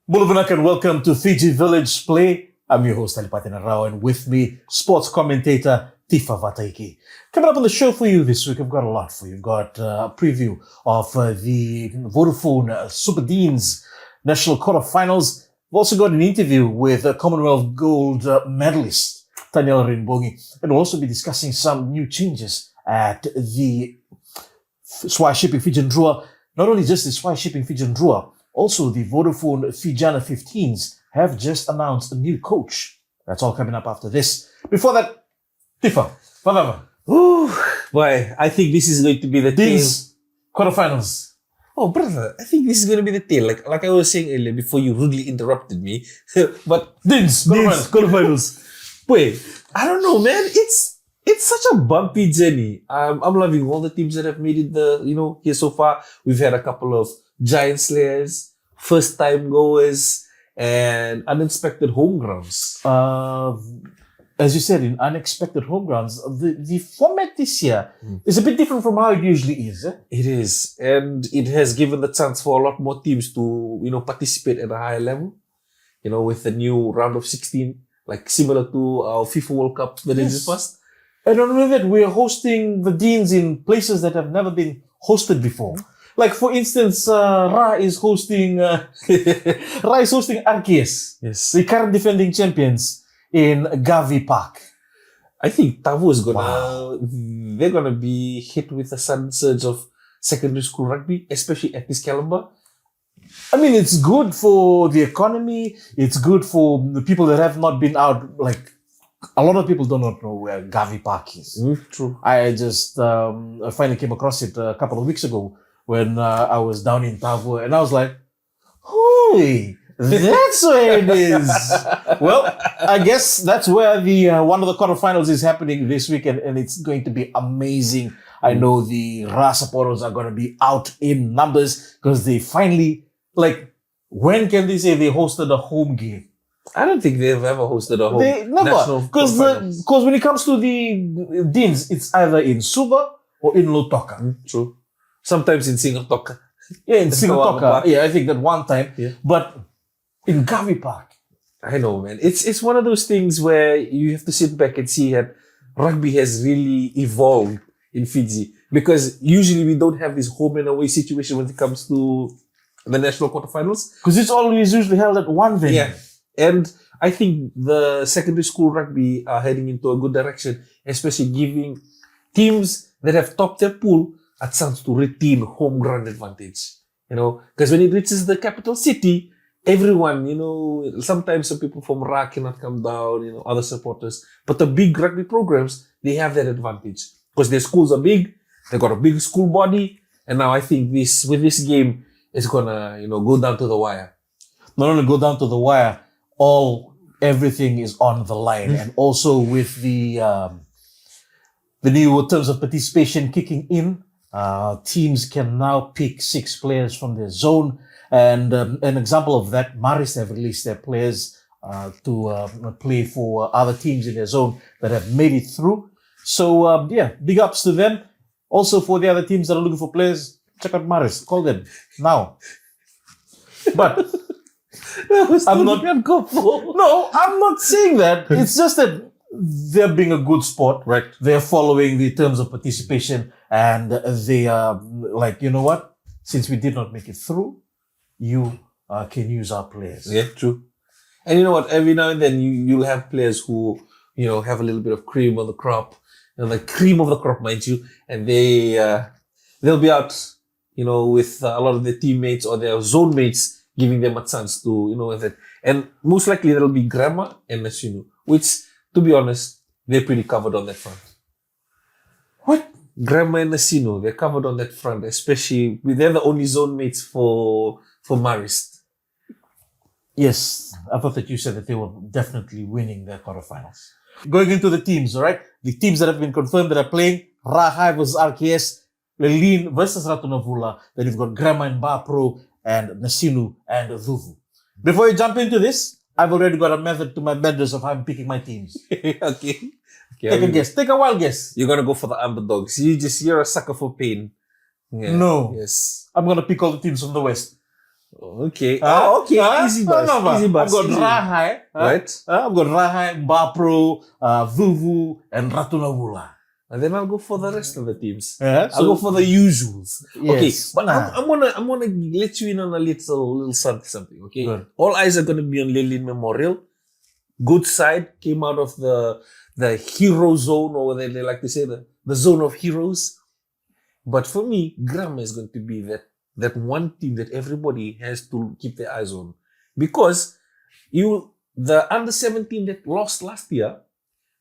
Bulavanak and welcome to Fiji Village Play. I'm your host, Alipate Narawa, and with me, sports commentator Tifa Vataiki. Coming up on the show for you this week, I've got a lot for you. I've got a preview of the Vodafone Super Deans National Quarterfinals. We've also got an interview with Commonwealth Gold medalist Taniela Rainibogi, and we'll also be discussing some new changes at the Swai Shipping Fijian Drua. Not only just the Swai Shipping Fijian Drua, also the Vodafone Fijiana 15s have just announced a new coach. That's all coming up after this. Before that, Tifa, whatever. Ooh, boy, I think this is going to be the tail. These quarterfinals. Oh, brother, I think this is going to be the tail. Like I was saying earlier before you rudely interrupted me. But Deans, quarterfinals. Boy, I don't know, man. It's such a bumpy journey. I'm loving all the teams that have made it here so far. We've had a couple of giant slayers, first time goers, and unexpected home grounds. As you said, in unexpected home grounds, the format this year is a bit different from how it usually is. It is. And it has given the chance for a lot more teams to, participate at a higher level. With the new round of 16, like similar to our FIFA World Cup that is past. And on top of that, we're hosting the Deans in places that have never been hosted before. Like, for instance, Ra is hosting RKS. Yes. The current defending champions in Gavi Park. I think Tavo is they're gonna be hit with a sudden surge of secondary school rugby, especially at this caliber. I mean, it's good for the economy. It's good for the people that have not been out. Like, a lot of people do not know where Gavi Park is. True. I just I finally came across it a couple of weeks ago when I was down in Tavo, and I was like, "Holy, that's where it is." Well, I guess that's where the one of the quarterfinals is happening this weekend, and it's going to be amazing. I know the Ra supporters are going to be out in numbers because they finally, when can they say they hosted a home game? I don't think they've ever hosted a home. They never, because when it comes to the Deans, it's either in Suva or in Lotoka. True. Sometimes in Singotoka. Yeah, in Singotoka. Yeah, I think that one time. Yeah. But in Gavi Park. I know, man. It's one of those things where you have to sit back and see that rugby has really evolved in Fiji. Because usually we don't have this home and away situation when it comes to the national quarterfinals. Because it's always usually held at one venue. Yeah. And I think the secondary school rugby are heading into a good direction, especially giving teams that have topped their pool a chance to retain home ground advantage. Because when it reaches the capital city, everyone, sometimes some people from Ra cannot come down, other supporters. But the big rugby programs, they have that advantage. Because their schools are big, they got a big school body, and now I think with this game, it's gonna, go down to the wire. Not only go down to the wire, everything is on the line. And also with the new terms of participation kicking in, teams can now pick 6 players from their zone. And an example of that, Maris have released their players to play for other teams in their zone that have made it through. So, big ups to them. Also, for the other teams that are looking for players, check out Maris. Call them now. But I'm not saying that. It's just that they're being a good sport. Right. They're following the terms of participation, and they are like, you know what? Since we did not make it through, you can use our players. Yeah, true. And you know what? Every now and then you'll have players who, have a little bit of cream on the crop, the cream of the crop, mind you, and they'll be out, with a lot of their teammates or their zone mates, giving them a chance to, that. And most likely that'll be Grandma and Nasinu, which, to be honest, they're pretty covered on that front. What? Grandma and Nasinu, they're covered on that front, especially, they're the only zone mates for Marist. Yes, I thought that you said that they were definitely winning their quarterfinals. Going into the teams, all right? The teams that have been confirmed that are playing, Rahai versus RKS, Lelin versus Ratunavula, then you've got Grandma and Bapro, and Nasinu and Vuvu. Before you jump into this, I've already got a method to my madness of how I'm picking my teams. Okay. Take a guess. Take a wild guess. You're gonna go for the underdogs. You're a sucker for pain. Yeah. No. Yes. I'm gonna pick all the teams from the West. Okay. Okay. Easy bus. Easy bus. I've got easy. Rahai. Right. I've got Rahai, Mbapro, Vuvu, and Ratunavula. And then I'll go for the rest of the teams. Yeah, I'll go for the usuals. Okay, Yes. but Nah. I'm gonna let you in on a little something. Okay, Good. all eyes are gonna be on Lilin Memorial. Good side came out of the hero zone, or they like to say the zone of heroes. But for me, Grama is going to be that one team that everybody has to keep their eyes on, because the under 17 that lost last year.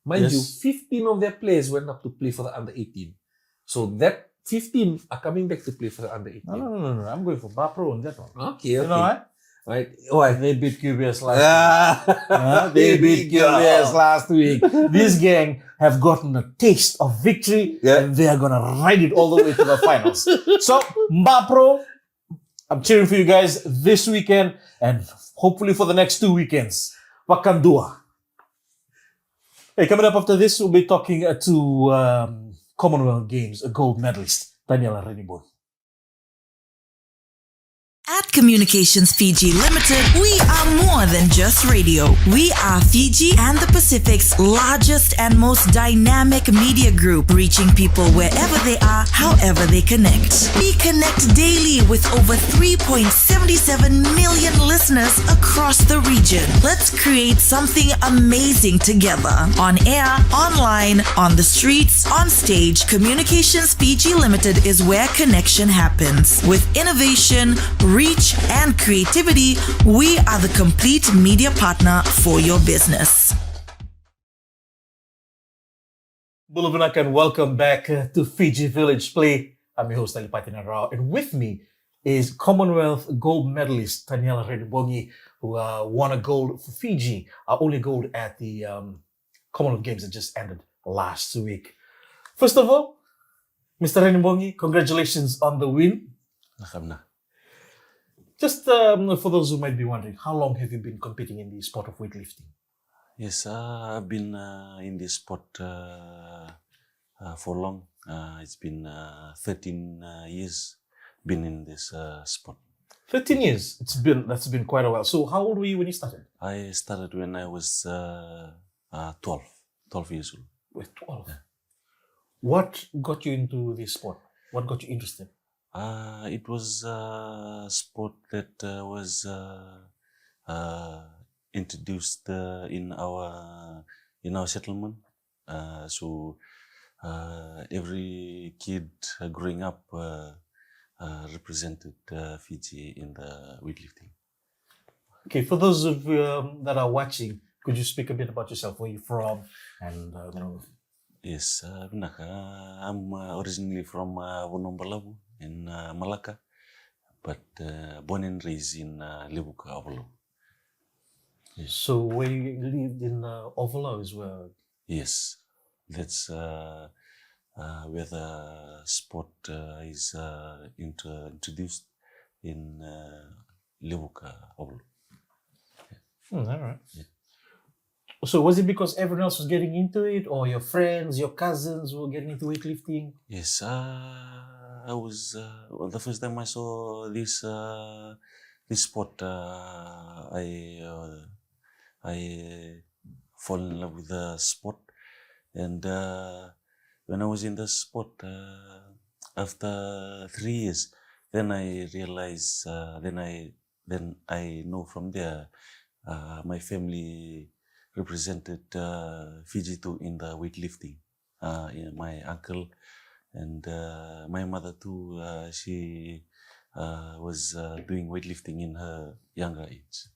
Mind Yes. you, 15 of their players went up to play for the under 18. So that 15 are coming back to play for the under 18. No. I'm going for Mbapro on that one. Okay. You know what? Right. Why? They beat QBS last week. They There beat we go. QBS last week. This gang have gotten a taste of victory, and they are going to ride it all the way to the finals. So, Mbapro, I'm cheering for you guys this weekend and hopefully for the next 2 weekends. Wakandua. Hey, coming up after this, we'll be talking to Commonwealth Games, a gold medalist, Taniela Rainibogi. At Communications Fiji Limited, we are more than just radio. We are Fiji and the Pacific's largest and most dynamic media group, reaching people wherever they are, however they connect. We connect daily with over 3.77 million listeners across the region. Let's create something amazing together. On air, online, on the streets, on stage, Communications Fiji Limited is where connection happens. With innovation, reach, and creativity, we are the complete media partner for your business. Bulavunak, and welcome back to Fiji Village Play. I'm your host, Alipate Narawa, and with me is Commonwealth gold medalist Taniela Rainibogi, who won a gold for Fiji, only gold at the Commonwealth Games that just ended last week. First of all, Mr. Rainibogi, congratulations on the win. Just for those who might be wondering, how long have you been competing in the sport of weightlifting? Yes, I've been in this sport for long. It's been 13 years been in this sport. 13 years. That's been quite a while. So how old were you when you started? I started when I was 12 years old. With 12. Yeah. What got you into this sport? What got you interested? It was a sport that was introduced in our settlement. So every kid growing up represented Fiji in the weightlifting. Okay, for those of you that are watching, could you speak a bit about yourself, where you're from, and Yes, I'm originally from Wonombalabu in Malacca, but born and raised in Lebuka, Ovolo. Yes. So where you lived in Ovolo is where? Yes, that's where the sport is introduced in Lebuka, Ovolo. All right. Yeah. So was it because everyone else was getting into it, or your friends, your cousins were getting into weightlifting? Yes, I was the first time I saw this sport. I fall in love with the sport, and when I was in the sport, after 3 years, then I realized. Then I know from there, my family represented Fiji too in the weightlifting. My uncle and my mother too, she was doing weightlifting in her younger age.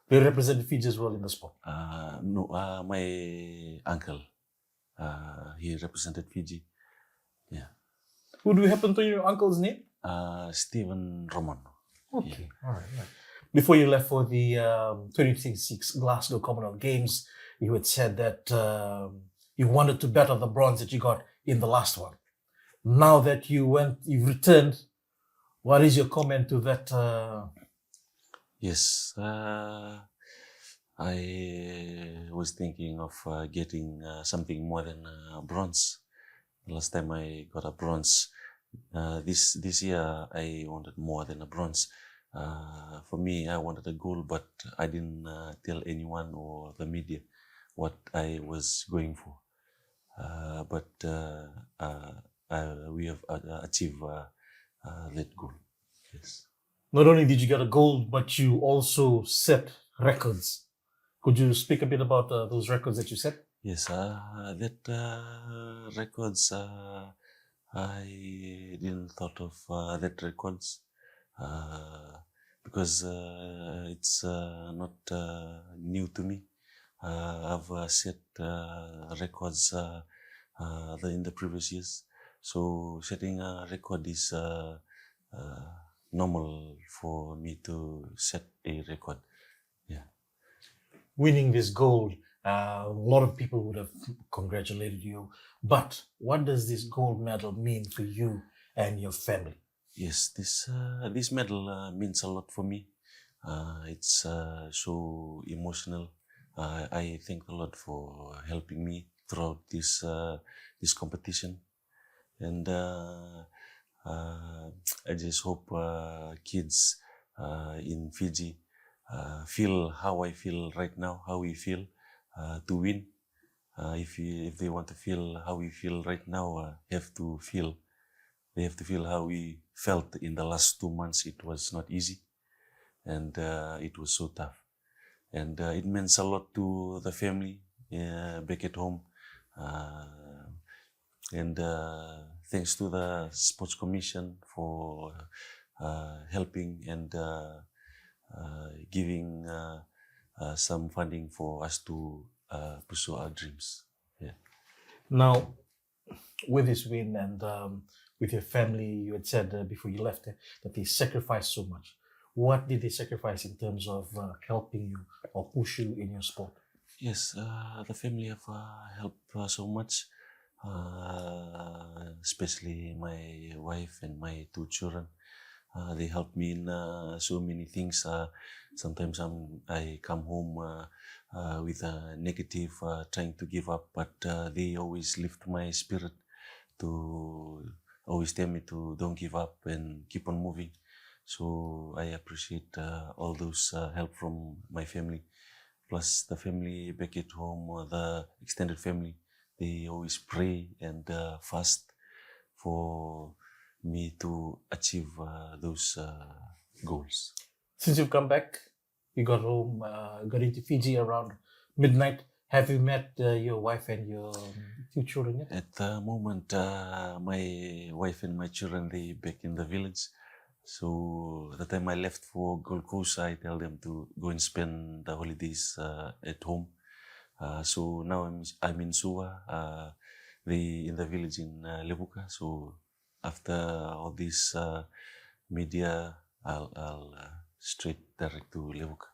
They represented Fiji as well in the sport? No, my uncle, he represented Fiji. Yeah. Who do you happen to your uncle's name? Stephen Roman. Okay, yeah. All right. Before you left for the 2026 Glasgow Commonwealth Games, you had said that you wanted to better the bronze that you got in the last one. Now that you've returned, what is your comment to that? Yes, I was thinking of getting something more than bronze. Last time I got a bronze. This year I wanted more than a bronze. For me, I wanted a goal, but I didn't tell anyone or the media what I was going for. But we have achieved that goal. Yes. Not only did you get a gold, but you also set records. Could you speak a bit about those records that you set? Yes, that records, I didn't thought of that records because it's not new to me. I've set records in the previous years. So setting a record is normal for me to set a record. Yeah. Winning this gold, a lot of people would have congratulated you. But what does this gold medal mean for you and your family? Yes, this medal means a lot for me. It's so emotional. I thank the Lord for helping me throughout this competition, and I just hope kids in Fiji feel how I feel right now, how we feel to win. If they want to feel how we feel right now, they have to feel how we felt in the last 2 months. It was not easy, and it was so tough. And it means a lot to the family back at home. And thanks to the Sports Commission for helping and giving some funding for us to pursue our dreams. Yeah. Now, with this win and with your family, you had said before you left that they sacrificed so much. What did they sacrifice in terms of helping you or push you in your sport? Yes, the family have helped so much, especially my wife and my 2 children. They help me in so many things. Sometimes I come home with a negative, trying to give up, but they always lift my spirit to always tell me to don't give up and keep on moving. So I appreciate all those help from my family, plus the family back at home, the extended family. They always pray and fast for me to achieve those goals. Since you've come back, you got home, got into Fiji around midnight. Have you met your wife and your 2 children yet? At the moment, my wife and my children, they back in the village. So the time I left for Gold Coast, I tell them to go and spend the holidays at home. So now I'm in Suva, they in the village in Levuka. So after all this media, I'll straight direct to Levuka.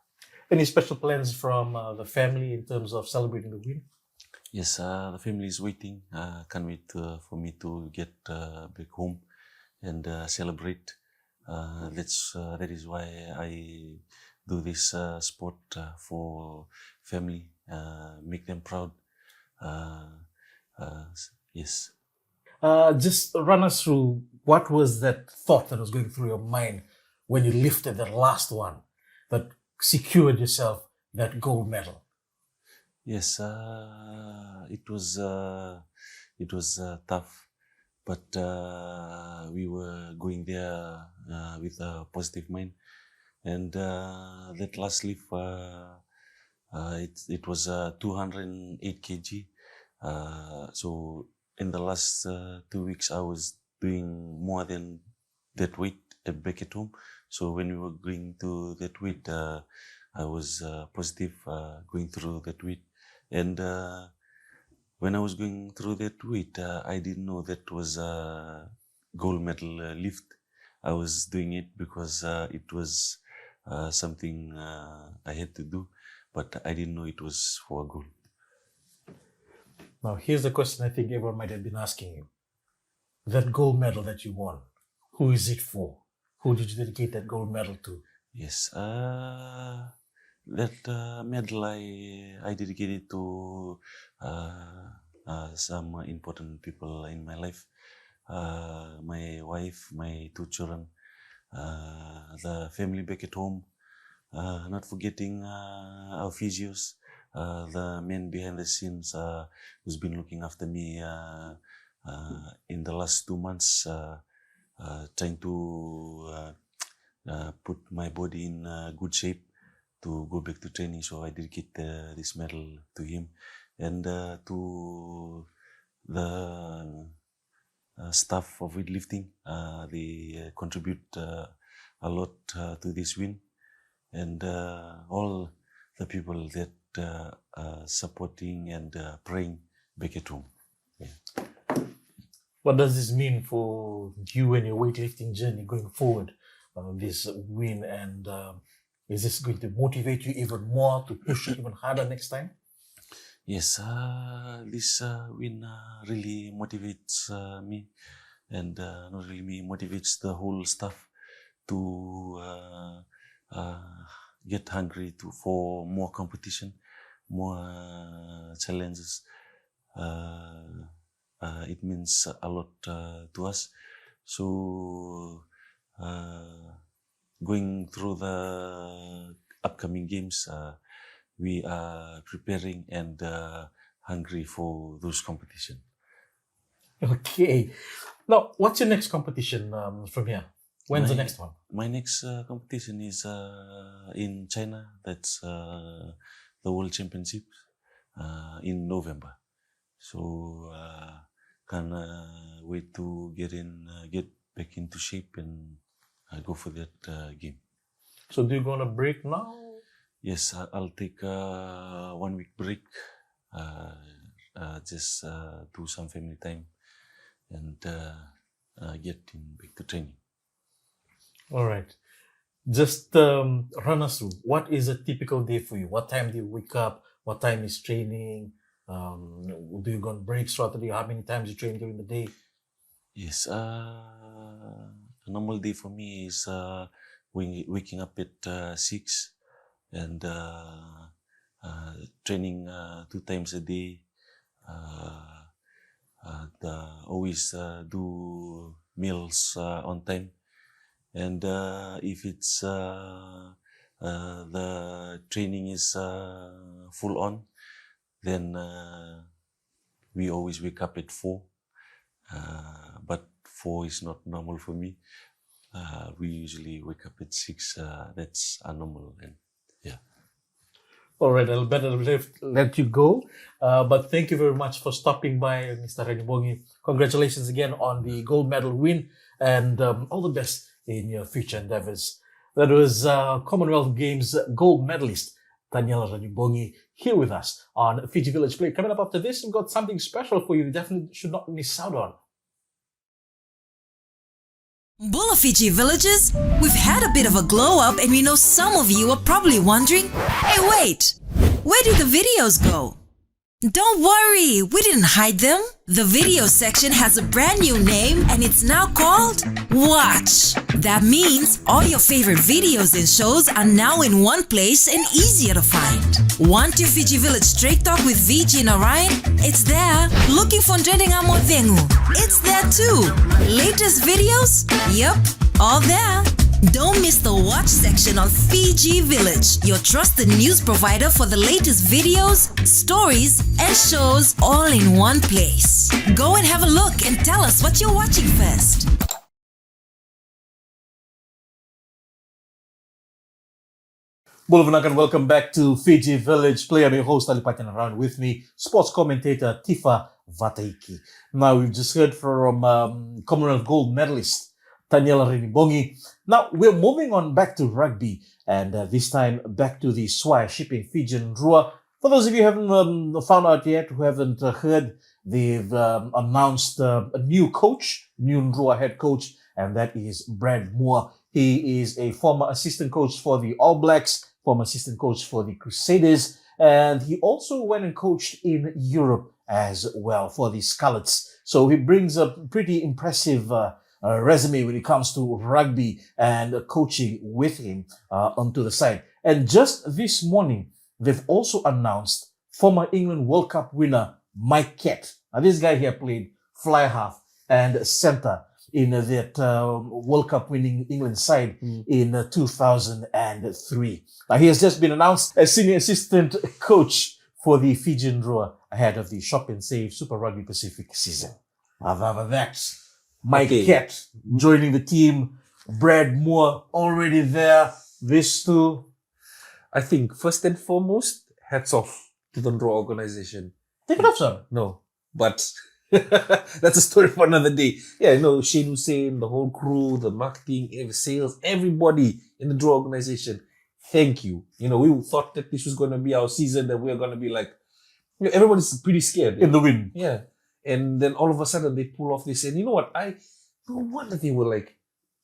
Any special plans from the family in terms of celebrating the win? Yes, the family is waiting. Can't wait for me to get back home and celebrate. That is why I do this sport for family, make them proud. Yes. Just run us through what was that thought that was going through your mind when you lifted that last one that secured yourself that gold medal. Yes, it was tough, but we were going there with a positive mind, and that last lift, it was 208 kg. So in the last 2 weeks, I was doing more than that weight back at home. So when we were going to that weight, I was positive going through that weight. And when I was going through that weight, I didn't know that was a gold medal lift. I was doing it because it was something I had to do, but I didn't know it was for gold. Now, here's the question I think everyone might have been asking you. That gold medal that you won, who is it for? Who did you dedicate that gold medal to? Yes, that medal I dedicated to some important people in my life. My wife, my 2 children, the family back at home, not forgetting our physios, the men behind the scenes who's been looking after me in the last 2 months, trying to put my body in good shape to go back to training. So I dedicate this medal to him and to the staff of weightlifting. They contribute a lot to this win, and all the people that are supporting and praying back at home. Yeah. What does this mean for you and your weightlifting journey going forward? This win, and is this going to motivate you even more to push even harder next time? Yes, this win really motivates me, and not really me, motivates the whole staff to get hungry for more competition, more challenges. It means a lot to us. So going through the upcoming games, we are preparing and hungry for those competition. Okay. Now, what's your next competition from here? When's the next one? My next competition is in China. That's the World Championship in November. So can wait to get back into shape and go for that game. So do you gonna break now? Yes, I'll take 1 week break, just do some family time and get back to training. All right. Just run us through. What is a typical day for you? What time do you wake up? What time is training? Do you go on breaks throughout the day? How many times you train during the day? Yes, a normal day for me is waking up at 6 and training 2 times a day. Always do meals on time. And if it's the training is full on, then we always wake up at 4. But 4 is not normal for me. We usually wake up at 6. That's normal. And yeah. All right, I'll better let you go. But thank you very much for stopping by, Mr. Rainibogi. Congratulations again on the gold medal win, and all the best in your future endeavors. That was Commonwealth Games gold medalist Taniela Rainibogi here with us on Fiji Village Play. Coming up after this, we've got something special for you. You definitely should not miss out on. Bula Fiji villagers, we've had a bit of a glow up and we know some of you are probably wondering, hey wait, where did the videos go? Don't worry, we didn't hide them. The video section has a brand new name and it's now called Watch. That means all your favorite videos and shows are now in one place and easier to find. Want your Fiji Village Straight Talk with Fiji and Orion? It's there. Looking for Ndrending Amo Vengu? It's there too. Latest videos? Yep, all there. Don't miss the Watch section on Fiji Village, your trusted news provider for the latest videos, stories, and shows all in one place. Go and have a look and tell us what you're watching first. Bulavanak and welcome back to Fiji Village Play. I'm your host, Alipate Narawa, with me, sports commentator Tifa Vataiki. Now, we've just heard from Commonwealth gold medalist Taniela Rainibogi. Now, we're moving on back to rugby, and this time back to the Swire shipping Fijian Drua. For those of you who haven't found out yet, who haven't heard, they've announced a new coach, new Drua head coach, and that is Brad Moore. He is a former assistant coach for the All Blacks, former assistant coach for the Crusaders, and he also went and coached in Europe as well for the Scarlets. So he brings a pretty impressive resume when it comes to rugby and coaching with him onto the side. And just this morning, they've also announced former England World Cup winner Mike Kett. Now, this guy here played fly half and center in that World Cup winning England side in 2003. Now, he has just been announced as senior assistant coach for the Fijian Drua ahead of the Shop and Save Super Rugby Pacific season. Other than that, Mike Cat joining the team, Brad Moore already there. This too. I think first and foremost, hats off to the Drua organization. Take it off, son. No, but that's a story for another day. Yeah, Shane Hussein, the whole crew, the marketing, sales, everybody in the Drua organization. Thank you. We thought that this was going to be our season, that we were going to be like, everybody's pretty scared. In the wind. Yeah. And then all of a sudden they pull off this. And you know what? No wonder they were like,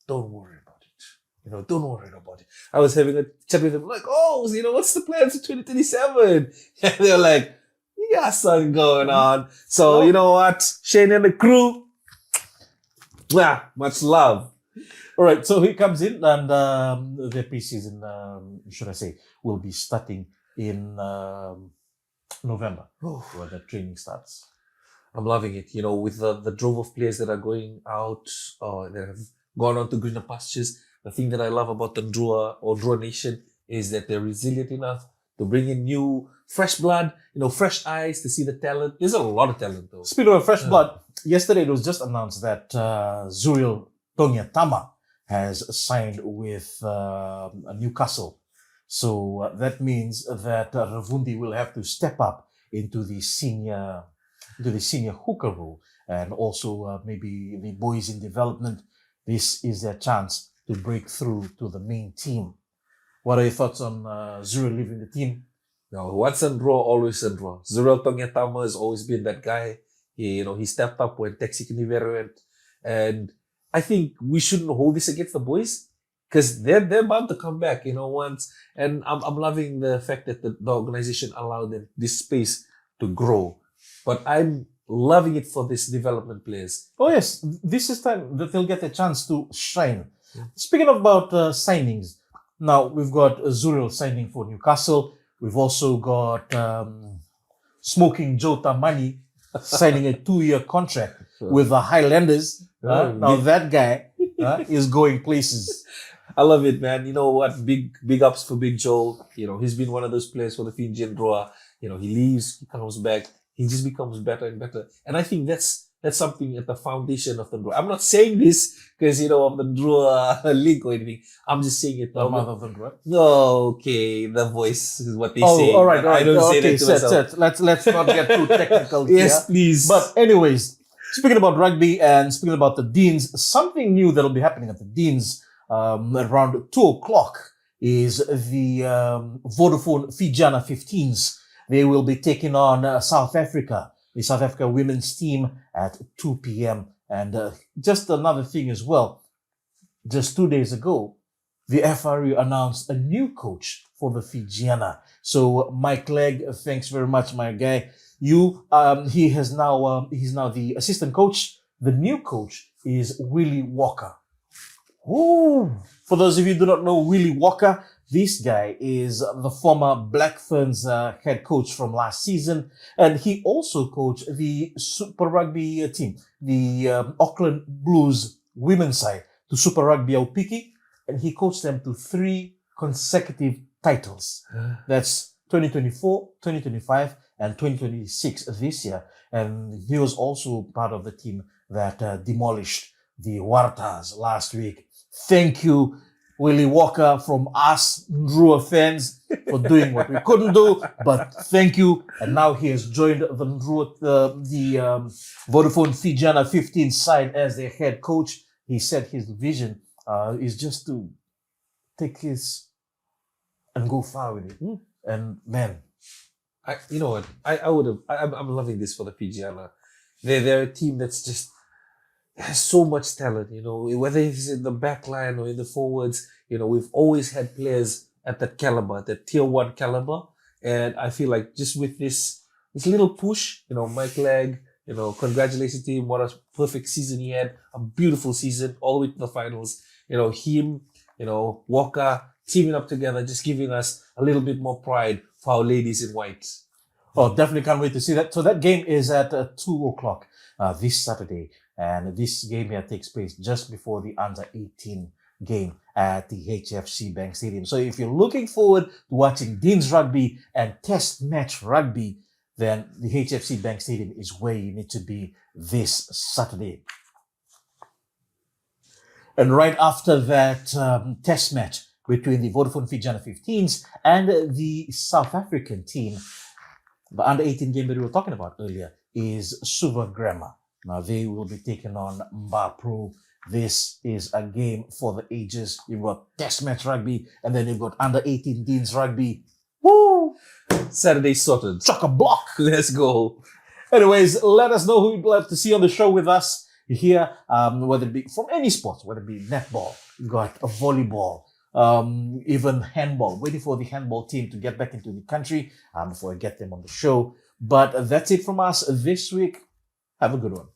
don't worry about it. Don't worry about it. I was having a chat with them like, what's the plans for 2027? And they're like, you got something going on. So, you know what? Shane and the crew, much love. All right, so he comes in and the preseason, should I say, will be starting in November, where the training starts. I'm loving it, with the drove of players that are going out or that have gone on to greener pastures. The thing that I love about the Drua or Drua Nation is that they're resilient enough to bring in new, fresh blood, fresh eyes to see the talent. There's a lot of talent, though. Speaking of fresh blood, yesterday it was just announced that Zuriel Tongiatama has signed with Newcastle. So that means that Ravundi will have to step up into the senior hooker role, and also maybe the boys in development. This is their chance to break through to the main team. What are your thoughts on Zuriel leaving the team? No, once in Drua, always in Drua. Zuriel Tongiatama has always been that guy. He stepped up when Taxi Kinivera went, and I think we shouldn't hold this against the boys because they're about to come back, once. And I'm loving the fact that the organization allowed them this space to grow. But I'm loving it for these development players. Oh yes, this is time that they'll get a chance to shine. Speaking about signings, now we've got Zuriel signing for Newcastle. We've also got Smoking Joe Tamani signing a 2-year contract with the Highlanders. Now that guy is going places. I love it, man. You know what? Big ups for Big Joe. He's been one of those players for the Fijian Drua. He leaves, he comes back, he just becomes better and better. And I think that's something at the foundation of the Drua. I'm not saying this because, of the Drua link or anything. I'm just saying it. The mother of the Drua. Okay, the voice is what they say. All right. I don't say that to myself. Let's not get too technical here. Yes, please. But anyways, speaking about rugby and speaking about the Deans, something new that'll be happening at the Deans around 2:00 is the Vodafone Fijiana 15s. They will be taking on South Africa, the South Africa women's team at 2 p.m. And just another thing as well, just 2 days ago, the FRU announced a new coach for the Fijiana. So Mike Legg, thanks very much, my guy. He's now the assistant coach. The new coach is Willie Walker. Ooh. For those of you who do not know Willie Walker, this guy is the former Black Ferns head coach from last season, and he also coached the Super Rugby team, the Auckland Blues women's side, to Super Rugby Aupiki, and he coached them to 3 consecutive titles. That's 2024, 2025, and 2026 this year. And he was also part of the team that demolished the Waratahs last week. Thank you, Willie Walker, from us Drua fans, for doing what we couldn't do, but thank you. And now he has joined the Vodafone Fijiana 15 side as their head coach. He said his vision is just to take his and go far with it. And man, you know what? I'm loving this for the Fijiana. They're a team that's just has so much talent, whether it's in the back line or in the forwards, we've always had players at that caliber, that tier 1 caliber. And I feel like just with this little push, Mike Legg, congratulations to him. What a perfect season he had. A beautiful season all the way to the finals. Him, Walker teaming up together, just giving us a little bit more pride for our ladies in white. Oh, definitely can't wait to see that. So that game is at 2:00 this Saturday. And this game here takes place just before the under-18 game at the HFC Bank Stadium. So if you're looking forward to watching Dean's Rugby and Test Match Rugby, then the HFC Bank Stadium is where you need to be this Saturday. And right after that test match between the Vodafone Fijiana 15s and the South African team, the under-18 game that we were talking about earlier is Suva Grammar. Now they will be taking on Mbapro. This is a game for the ages. You've got test match rugby, and then you've got under-18 Dean's Rugby. Woo! Saturday sorted. Chock-a-block! Let's go. Anyways, let us know who you'd like to see on the show with us here, whether it be from any sport, whether it be netball, you've got a volleyball, even handball. Waiting for the handball team to get back into the country before I get them on the show. But that's it from us this week. Have a good one.